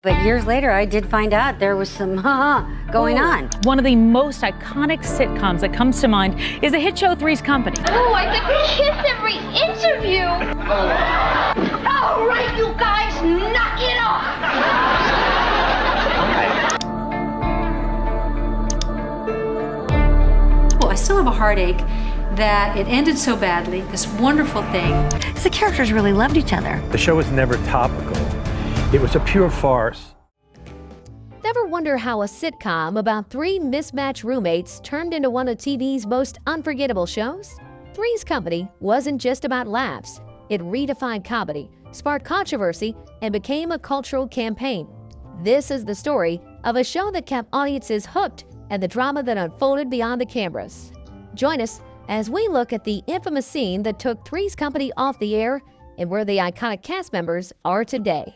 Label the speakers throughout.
Speaker 1: But years later, I did find out there was some going on.
Speaker 2: One of the most iconic sitcoms that comes to mind is the hit show Three's Company.
Speaker 3: Oh, I could kiss every interview. All right, you guys, knock it off.
Speaker 4: Well, I still have a heartache that it ended so badly, this wonderful thing.
Speaker 1: The characters really loved each other.
Speaker 5: The show was never topical. It was a pure farce.
Speaker 6: Ever wonder how a sitcom about three mismatched roommates turned into one of TV's most unforgettable shows? Three's Company wasn't just about laughs. It redefined comedy, sparked controversy, and became a cultural campaign. This is the story of a show that kept audiences hooked and the drama that unfolded beyond the cameras. Join us as we look at the infamous scene that took Three's Company off the air and where the iconic cast members are today.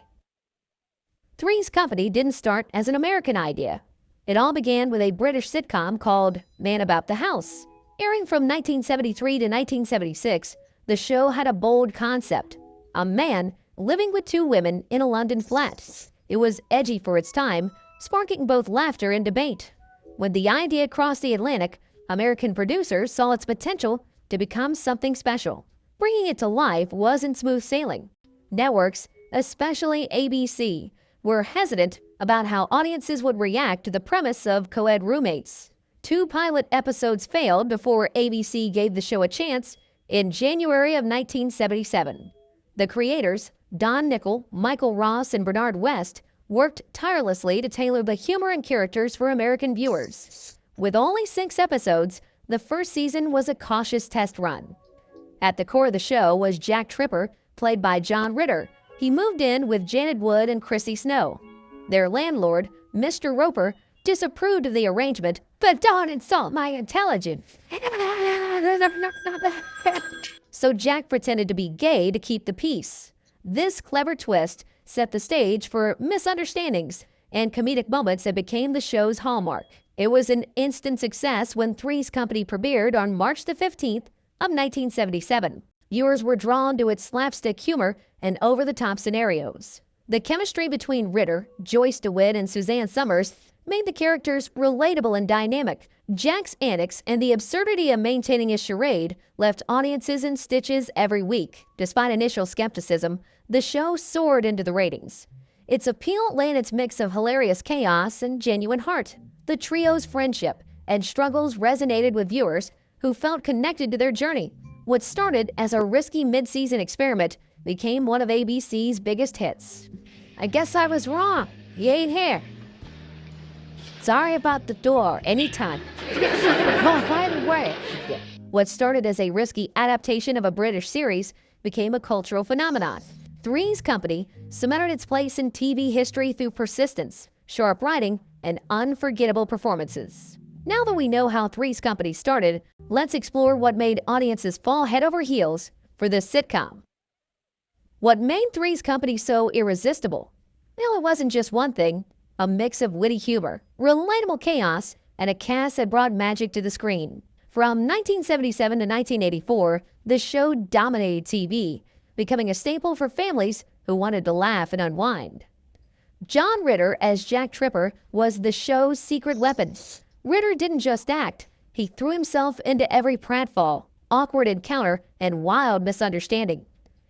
Speaker 6: Three's Company didn't start as an American idea. It all began with a British sitcom called Man About the House. Airing from 1973 to 1976, the show had a bold concept: a man living with two women in a London flat. It was edgy for its time, sparking both laughter and debate. When the idea crossed the Atlantic, American producers saw its potential to become something special. Bringing it to life wasn't smooth sailing. Networks, especially ABC, were hesitant about how audiences would react to the premise of co-ed roommates. 2 pilot episodes failed before ABC gave the show a chance in January of 1977. The creators, Don Nichol, Michael Ross, and Bernard West, worked tirelessly to tailor the humor and characters for American viewers. With only 6 episodes, the first season was a cautious test run. At the core of the show was Jack Tripper, played by John Ritter. He moved in with Janet Wood and Chrissy Snow. Their landlord, Mr. Roper, disapproved of the arrangement, but don't insult my intelligence. So Jack pretended to be gay to keep the peace. This clever twist set the stage for misunderstandings and comedic moments that became the show's hallmark. It was an instant success when Three's Company premiered on March the 15th of 1977. Viewers were drawn to its slapstick humor and over-the-top scenarios. The chemistry between Ritter, Joyce DeWitt, and Suzanne Somers made the characters relatable and dynamic. Jack's antics and the absurdity of maintaining his charade left audiences in stitches every week. Despite initial skepticism, the show soared into the ratings. Its appeal lay in its mix of hilarious chaos and genuine heart. The trio's friendship and struggles resonated with viewers who felt connected to their journey. What started as a risky mid-season experiment became one of ABC's biggest hits. I guess I was wrong. He ain't here. Sorry about the door. Anytime. Oh, by the way. What started as a risky adaptation of a British series became a cultural phenomenon. Three's Company cemented its place in TV history through persistence, sharp writing, and unforgettable performances. Now that we know how Three's Company started, let's explore what made audiences fall head over heels for this sitcom. What made Three's Company so irresistible? Well, it wasn't just one thing. A mix of witty humor, relatable chaos, and a cast that brought magic to the screen. From 1977 to 1984, the show dominated TV, becoming a staple for families who wanted to laugh and unwind. John Ritter as Jack Tripper was the show's secret weapon. Ritter didn't just act. He threw himself into every pratfall, awkward encounter, and wild misunderstanding.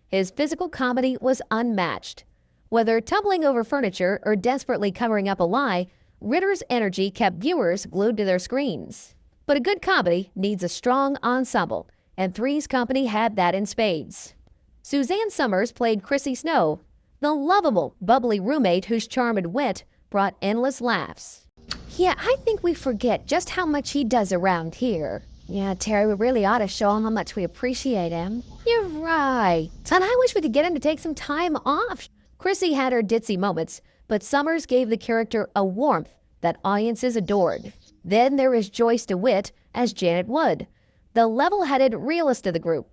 Speaker 6: His physical comedy was unmatched. Whether tumbling over furniture or desperately covering up a lie, Ritter's energy kept viewers glued to their screens. But a good comedy needs a strong ensemble, and Three's Company had that in spades. Suzanne Somers played Chrissy Snow, the lovable, bubbly roommate whose charm and wit brought endless laughs. Yeah, I think we forget just how much he does around here. Yeah, Terry, we really ought to show him how much we appreciate him. You're right. And I wish we could get him to take some time off. Chrissy had her ditzy moments, but Somers gave the character a warmth that audiences adored. Then there is Joyce DeWitt as Janet Wood, the level-headed realist of the group.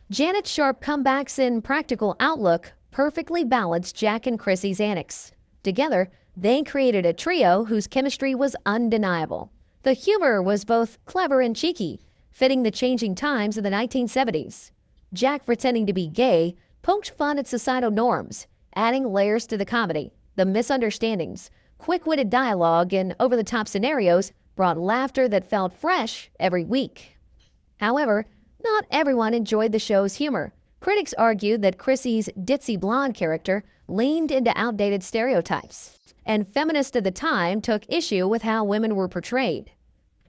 Speaker 6: Janet's sharp comebacks and practical outlook perfectly balanced Jack and Chrissy's antics. Together, they created a trio whose chemistry was undeniable. The humor was both clever and cheeky, fitting the changing times of the 1970s. Jack pretending to be gay poked fun at societal norms, adding layers to the comedy. The misunderstandings, quick-witted dialogue, and over-the-top scenarios brought laughter that felt fresh every week. However, not everyone enjoyed the show's humor. Critics argued that Chrissy's ditzy blonde character leaned into outdated stereotypes, and feminists at the time took issue with how women were portrayed.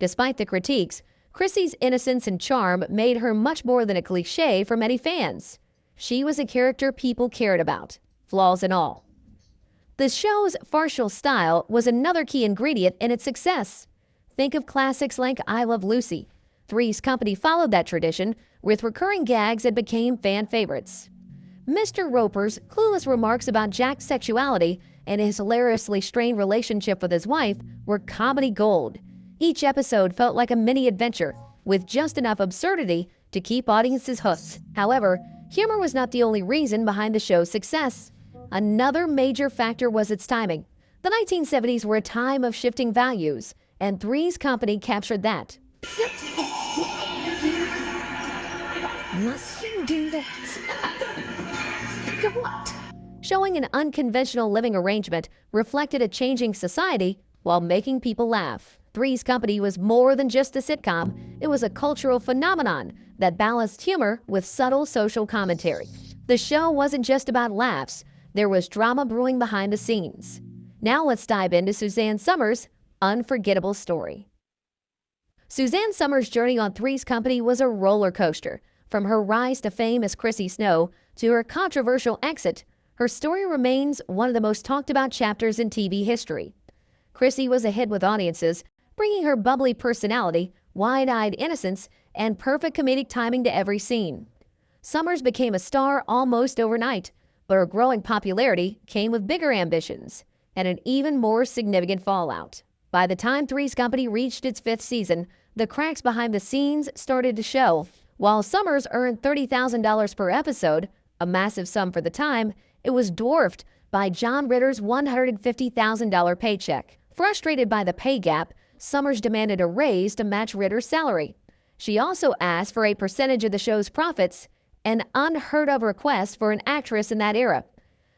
Speaker 6: Despite the critiques, Chrissy's innocence and charm made her much more than a cliché for many fans. She was a character people cared about, flaws and all. The show's farcical style was another key ingredient in its success. Think of classics like I Love Lucy. Three's Company followed that tradition with recurring gags that became fan favorites. Mr. Roper's clueless remarks about Jack's sexuality and his hilariously strained relationship with his wife were comedy gold. Each episode felt like a mini adventure, with just enough absurdity to keep audiences hooked. However, humor was not the only reason behind the show's success. Another major factor was its timing. The 1970s were a time of shifting values, and Three's Company captured that. Must you do that? What? Showing an unconventional living arrangement reflected a changing society while making people laugh. Three's Company was more than just a sitcom. It was a cultural phenomenon that balanced humor with subtle social commentary. The show wasn't just about laughs. There was drama brewing behind the scenes. Now let's dive into Suzanne Somers' unforgettable story. Suzanne Somers' journey on Three's Company was a roller coaster. From her rise to fame as Chrissy Snow to her controversial exit, her story remains one of the most talked about chapters in TV history. Chrissy was a hit with audiences, bringing her bubbly personality, wide-eyed innocence, and perfect comedic timing to every scene. Somers became a star almost overnight, but her growing popularity came with bigger ambitions and an even more significant fallout. By the time Three's Company reached its 5th season, the cracks behind the scenes started to show. While Somers earned $30,000 per episode, a massive sum for the time, it was dwarfed by John Ritter's $150,000 paycheck. Frustrated by the pay gap, Somers demanded a raise to match Ritter's salary. She also asked for a percentage of the show's profits, an unheard-of request for an actress in that era.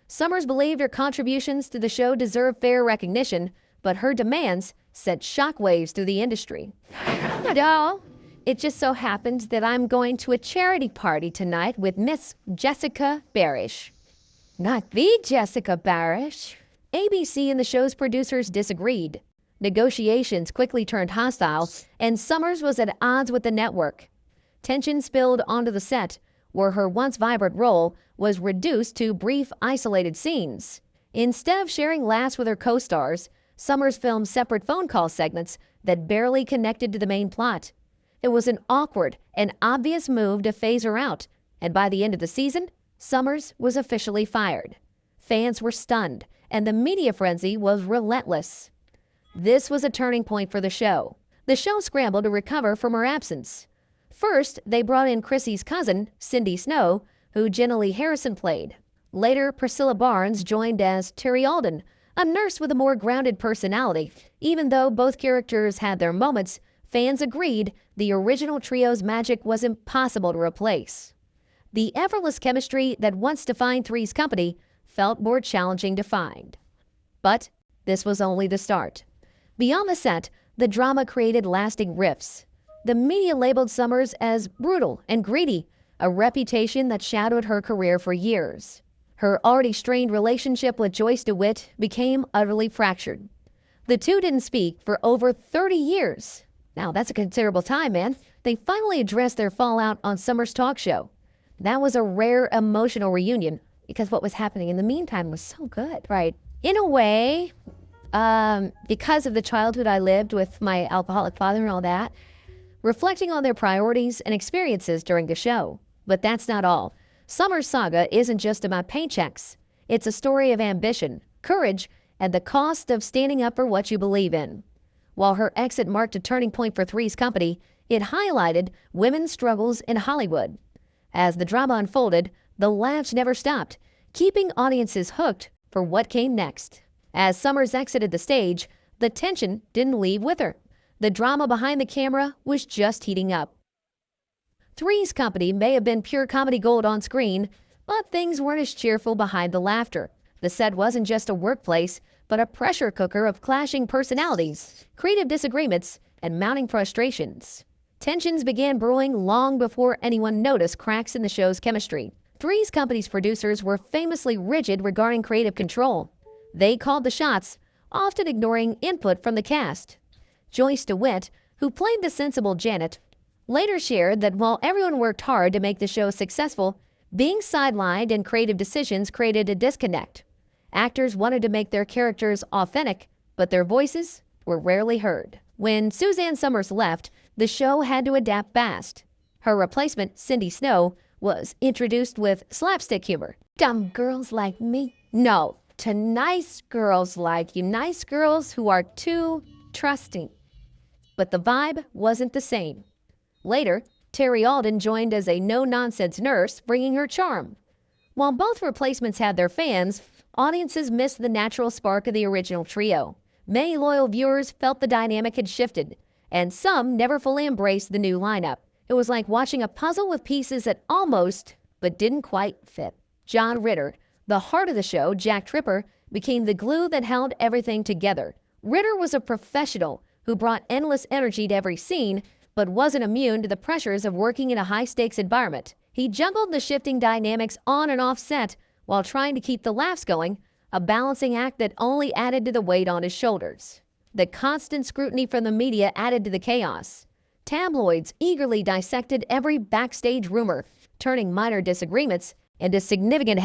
Speaker 6: Somers believed her contributions to the show deserved fair recognition, but her demands sent shockwaves through the industry. Doll, it just so happens that I'm going to a charity party tonight with Miss Jessica Barish. Not the Jessica Barish. ABC and the show's producers disagreed. Negotiations quickly turned hostile, and Somers was at odds with the network. Tension spilled onto the set, where her once vibrant role was reduced to brief, isolated scenes. Instead of sharing laughs with her co-stars, Somers filmed separate phone call segments that barely connected to the main plot. It was an awkward and obvious move to phase her out, and by the end of the season, Somers was officially fired. Fans were stunned, and the media frenzy was relentless. This was a turning point for the show. The show scrambled to recover from her absence. First, they brought in Chrissy's cousin, Cindy Snow, who Jenna Lee Harrison played. Later, Priscilla Barnes joined as Terry Alden, a nurse with a more grounded personality. Even though both characters had their moments, fans agreed the original trio's magic was impossible to replace. The effortless chemistry that once defined Three's Company felt more challenging to find. But this was only the start. Beyond the set, the drama created lasting rifts. The media labeled Somers as brutal and greedy, a reputation that shadowed her career for years. Her already strained relationship with Joyce DeWitt became utterly fractured. The two didn't speak for over 30 years. Now, that's a considerable time, man. They finally addressed their fallout on Somers' talk show. That was a rare emotional reunion because what was happening in the meantime was so good, right? In a way, because of the childhood I lived with my alcoholic father and all that, reflecting on their priorities and experiences during the show. But that's not all. Somers' saga isn't just about paychecks. It's a story of ambition, courage, and the cost of standing up for what you believe in. While her exit marked a turning point for Three's Company, it highlighted women's struggles in Hollywood. As the drama unfolded, the laughs never stopped, keeping audiences hooked for what came next. As Somers exited the stage, the tension didn't leave with her. The drama behind the camera was just heating up. Three's Company may have been pure comedy gold on screen, but things weren't as cheerful behind the laughter. The set wasn't just a workplace, but a pressure cooker of clashing personalities, creative disagreements, and mounting frustrations. Tensions began brewing long before anyone noticed cracks in the show's chemistry. Three's Company's producers were famously rigid regarding creative control. They called the shots, often ignoring input from the cast. Joyce DeWitt, who played the sensible Janet, later shared that while everyone worked hard to make the show successful, being sidelined and creative decisions created a disconnect. Actors wanted to make their characters authentic, but their voices were rarely heard. When Suzanne Summers left, the show had to adapt fast. Her replacement, Cindy Snow, was introduced with slapstick humor. Dumb girls like me? No, to nice girls like you. Nice girls who are too trusting. But the vibe wasn't the same. Later, Terry Alden joined as a no-nonsense nurse, bringing her charm. While both replacements had their fans, audiences missed the natural spark of the original trio. Many loyal viewers felt the dynamic had shifted, and some never fully embraced the new lineup. It was like watching a puzzle with pieces that almost, but didn't quite fit. John Ritter, the heart of the show, Jack Tripper, became the glue that held everything together. Ritter was a professional who brought endless energy to every scene, but wasn't immune to the pressures of working in a high-stakes environment. He juggled the shifting dynamics on and off set while trying to keep the laughs going, a balancing act that only added to the weight on his shoulders. The constant scrutiny from the media added to the chaos. Tabloids eagerly dissected every backstage rumor, turning minor disagreements into significant